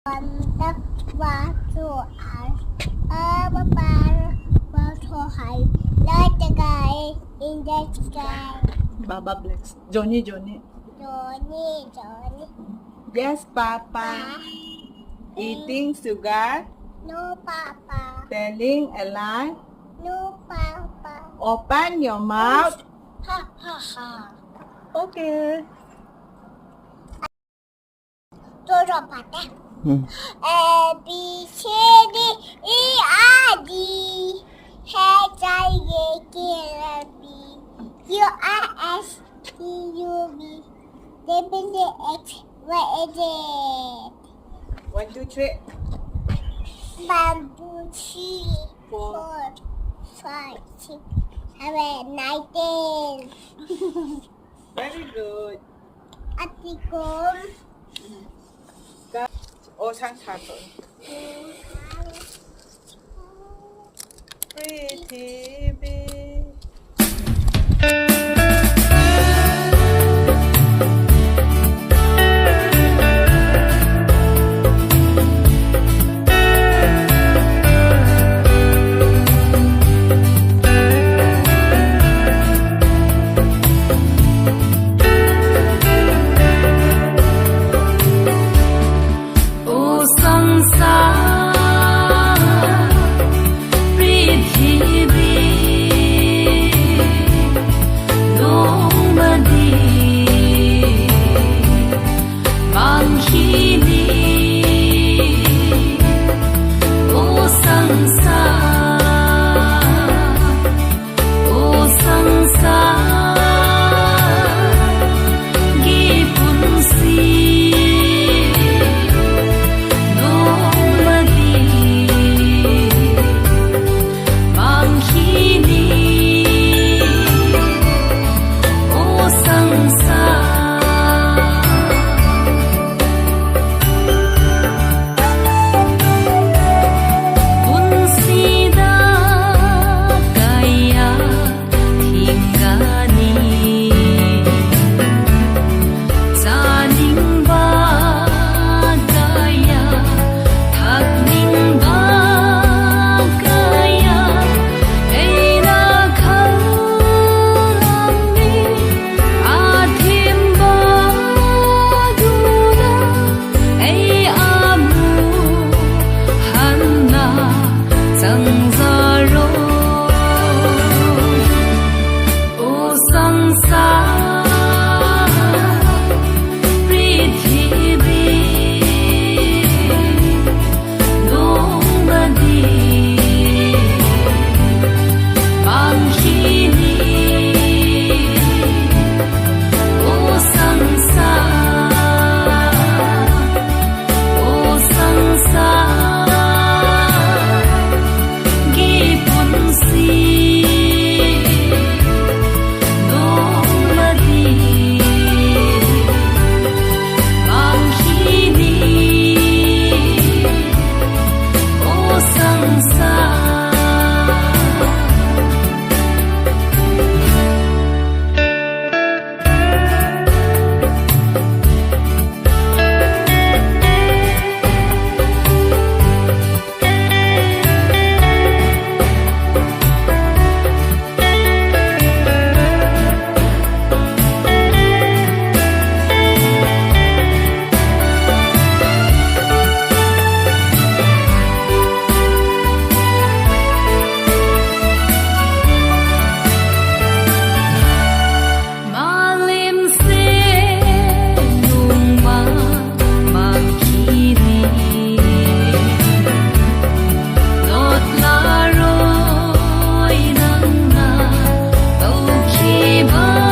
Contact virtual virtual high like the guy in the sky. Baba Blacks. Johnny. Johnny. Yes, Papa. Eating sugar. No, Papa. Telling a lie. No, Papa. Open your mouth. Ha, ha, ha. Okay. 做做吧的。A B C D E R D H I J K L M N O R S T U V W X Y Z 1, 2, 3. Bamboo tree 4 5 6 7 9 10 Very good. อติกรม ช่างขาดPretty